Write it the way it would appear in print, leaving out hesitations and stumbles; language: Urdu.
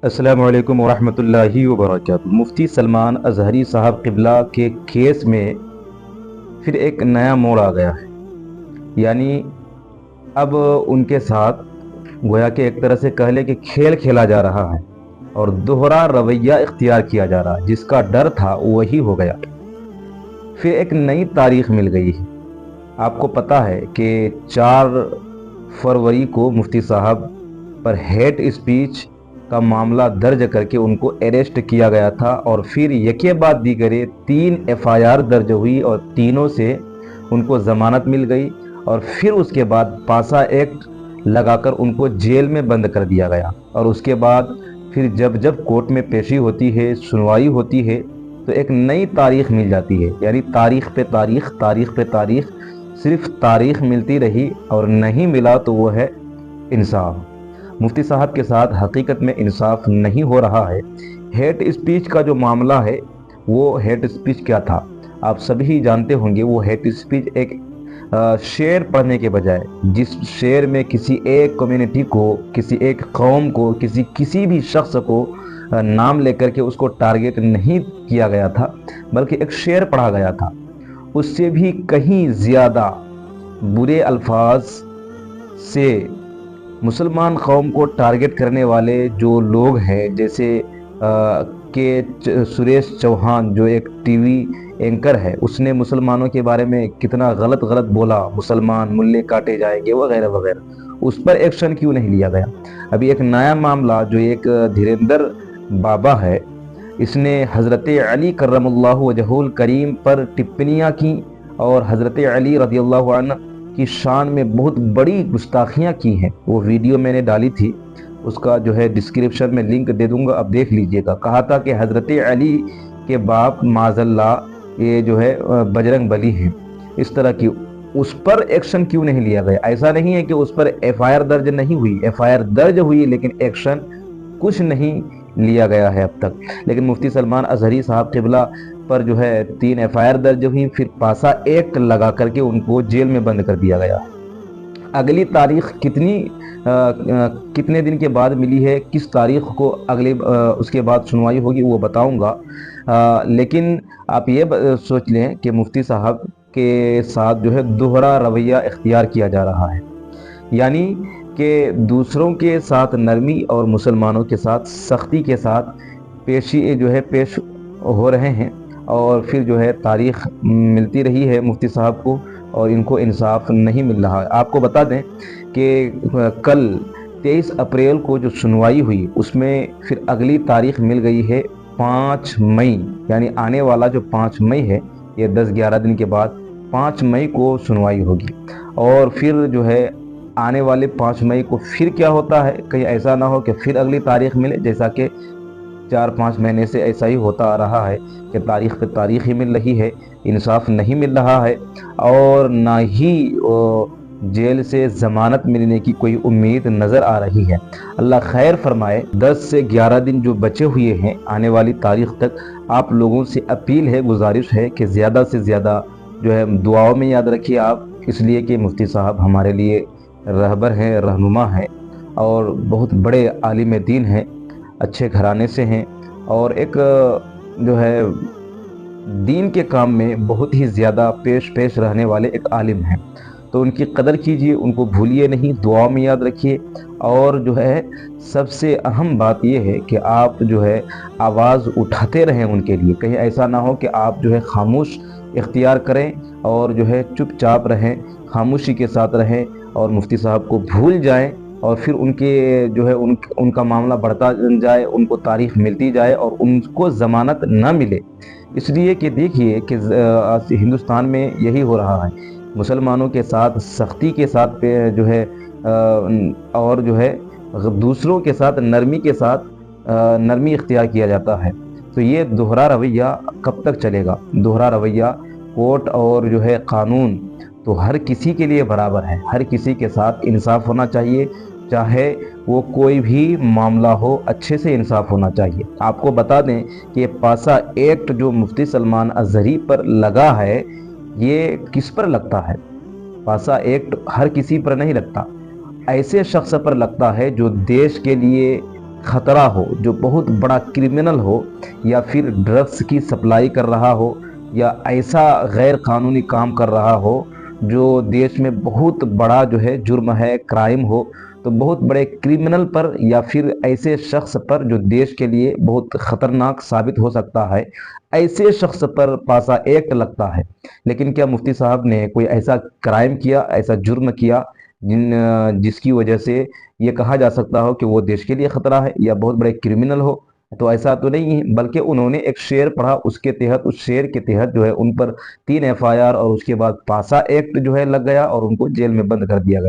السلام علیکم ورحمۃ اللہ وبرکاتہ۔ مفتی سلمان اظہری صاحب قبلہ کے کیس میں پھر ایک نیا موڑ آ گیا ہے۔ یعنی اب ان کے ساتھ گویا کہ ایک طرح سے کہہ لے کہ کھیل کھیلا جا رہا ہے اور دوہرا رویہ اختیار کیا جا رہا ہے۔ جس کا ڈر تھا وہی ہو گیا۔ پھر ایک نئی تاریخ مل گئی ہے۔ آپ کو پتہ ہے کہ 4 فروری کو مفتی صاحب پر ہیٹ اسپیچ کا معاملہ درج کر کے ان کو اریسٹ کیا گیا تھا، اور پھر یکے بعد دیگرے 3 FIR درج ہوئی اور تینوں سے ان کو ضمانت مل گئی، اور پھر اس کے بعد پاسا ایکٹ لگا کر ان کو جیل میں بند کر دیا گیا۔ اور اس کے بعد پھر جب کورٹ میں پیشی ہوتی ہے، سنوائی ہوتی ہے، تو ایک نئی تاریخ مل جاتی ہے۔ یعنی تاریخ پہ تاریخ، تاریخ پہ تاریخ، صرف تاریخ ملتی رہی اور نہیں ملا تو وہ ہے انصاف۔ مفتی صاحب کے ساتھ حقیقت میں انصاف نہیں ہو رہا ہے۔ ہیٹ اسپیچ کا جو معاملہ ہے، وہ ہیٹ اسپیچ کیا تھا آپ سبھی جانتے ہوں گے۔ وہ ہیٹ اسپیچ ایک شعر پڑھنے کے بجائے، جس شعر میں کسی ایک کمیونٹی کو، کسی ایک قوم کو، کسی بھی شخص کو نام لے کر کے اس کو ٹارگٹ نہیں کیا گیا تھا، بلکہ ایک شعر پڑھا گیا تھا۔ اس سے بھی کہیں زیادہ برے الفاظ سے مسلمان قوم کو ٹارگٹ کرنے والے جو لوگ ہیں، جیسے کہ سریش چوہان جو ایک ٹی وی اینکر ہے، اس نے مسلمانوں کے بارے میں کتنا غلط بولا، مسلمان ملے کاٹے جائیں گے وغیرہ وغیرہ۔ اس پر ایکشن کیوں نہیں لیا گیا؟ ابھی ایک نیا معاملہ جو ایک دھیریندر بابا ہے، اس نے حضرت علی کرم اللہ وجہہ الکریم پر ٹپنیاں کی اور حضرت علی رضی اللہ عنہ کی شان میں بہت بڑی گستاخیاں کی ہیں۔ وہ ویڈیو میں نے ڈالی تھی، اس کا جو ہے ڈسکرپشن میں لنک دے دوں گا، اب دیکھ لیجئے گا۔ کہا تھا کہ حضرت علی کے باپ معاذ اللہ یہ جو ہے بجرنگ بلی ہیں، اس طرح کی۔ اس پر ایکشن کیوں نہیں لیا گیا؟ ایسا نہیں ہے کہ اس پر FIR درج نہیں ہوئی، FIR درج ہوئی لیکن ایکشن کچھ نہیں لیا گیا ہے اب تک۔ لیکن مفتی سلمان اظہری صاحب قبلہ پر جو ہے 3 FIR درج ہوئی، پھر پاسا ایکٹ لگا کر کے ان کو جیل میں بند کر دیا گیا۔ اگلی تاریخ کتنے دن کے بعد ملی ہے، کس تاریخ کو اس کے بعد سنوائی ہوگی، وہ بتاؤں گا۔ لیکن آپ یہ سوچ لیں کہ مفتی صاحب کے ساتھ جو ہے دوہرا رویہ اختیار کیا جا رہا ہے۔ یعنی کہ دوسروں کے ساتھ نرمی اور مسلمانوں کے ساتھ سختی کے ساتھ پیش ہو رہے ہیں، اور پھر جو ہے تاریخ ملتی رہی ہے مفتی صاحب کو، اور ان کو انصاف نہیں مل رہا ہے۔ آپ کو بتا دیں کہ کل 23 اپریل کو جو سنوائی ہوئی، اس میں پھر اگلی تاریخ مل گئی ہے 5 مئی، یعنی آنے والا جو 5 مئی ہے، یہ 10-11 دن کے بعد 5 مئی کو سنوائی ہوگی۔ اور پھر جو ہے آنے والے 5 مئی کو پھر کیا ہوتا ہے، کہیں ایسا نہ ہو کہ پھر اگلی تاریخ ملے، جیسا کہ 4-5 مہینے سے ایسا ہی ہوتا آ رہا ہے کہ تاریخ پہ تاریخ ہی مل رہی ہے، انصاف نہیں مل رہا ہے، اور نہ ہی جیل سے ضمانت ملنے کی کوئی امید نظر آ رہی ہے۔ اللہ خیر فرمائے۔ 10 سے 11 دن جو بچے ہوئے ہیں آنے والی تاریخ تک، آپ لوگوں سے اپیل ہے، گزارش ہے کہ زیادہ سے زیادہ جو ہے دعاؤں میں یاد رکھیے آپ، اس لیے کہ مفتی صاحب ہمارے لیے رہبر ہیں، رہنما ہیں، اور بہت بڑے عالم دین ہیں، اچھے گھرانے سے ہیں، اور ایک جو ہے دین کے کام میں بہت ہی زیادہ پیش رہنے والے ایک عالم ہیں۔ تو ان کی قدر کیجئے، ان کو بھولیے نہیں، دعا میں یاد رکھیے۔ اور جو ہے سب سے اہم بات یہ ہے کہ آپ جو ہے آواز اٹھاتے رہیں ان کے لیے، کہیں ایسا نہ ہو کہ آپ جو ہے خاموش اختیار کریں اور جو ہے چپ چاپ رہیں، خاموشی کے ساتھ رہیں، اور مفتی صاحب کو بھول جائیں، اور پھر ان کے جو ہے ان کا معاملہ بڑھتا جائے، ان کو تاریخ ملتی جائے اور ان کو ضمانت نہ ملے۔ اس لیے کہ دیکھیے کہ ہندوستان میں یہی ہو رہا ہے، مسلمانوں کے ساتھ سختی کے ساتھ جو ہے اور جو ہے دوسروں کے ساتھ نرمی اختیار کیا جاتا ہے۔ تو یہ دوہرا رویہ کب تک چلے گا؟ دوہرا رویہ، کورٹ اور جو ہے قانون تو ہر کسی کے لیے برابر ہے، ہر کسی کے ساتھ انصاف ہونا چاہیے، چاہے وہ کوئی بھی معاملہ ہو، اچھے سے انصاف ہونا چاہیے۔ آپ کو بتا دیں کہ پاسا ایکٹ جو مفتی سلمان اظہری پر لگا ہے، یہ کس پر لگتا ہے؟ پاسا ایکٹ ہر کسی پر نہیں لگتا، ایسے شخص پر لگتا ہے جو دیش کے لیے خطرہ ہو، جو بہت بڑا کرمنل ہو، یا پھر ڈرگس کی سپلائی کر رہا ہو، یا ایسا غیر قانونی کام کر رہا ہو جو دیش میں بہت بڑا جو ہے جرم ہے، کرائم ہو، تو بہت بڑے کرمنل پر یا پھر ایسے شخص پر جو دیش کے لیے بہت خطرناک ثابت ہو سکتا ہے، ایسے شخص پر پاسا ایکٹ لگتا ہے۔ لیکن کیا مفتی صاحب نے کوئی ایسا کرائم کیا، ایسا جرم کیا جس کی وجہ سے یہ کہا جا سکتا ہو کہ وہ دیش کے لیے خطرہ ہے یا بہت بڑے کرمنل ہو؟ تو ایسا تو نہیں ہے، بلکہ انہوں نے ایک شعر پڑھا، اس کے تحت، اس شعر کے تحت جو ہے ان پر 3 FIR اور اس کے بعد پاسا ایکٹ جو ہے لگ گیا اور ان کو جیل میں بند کر دیا گیا۔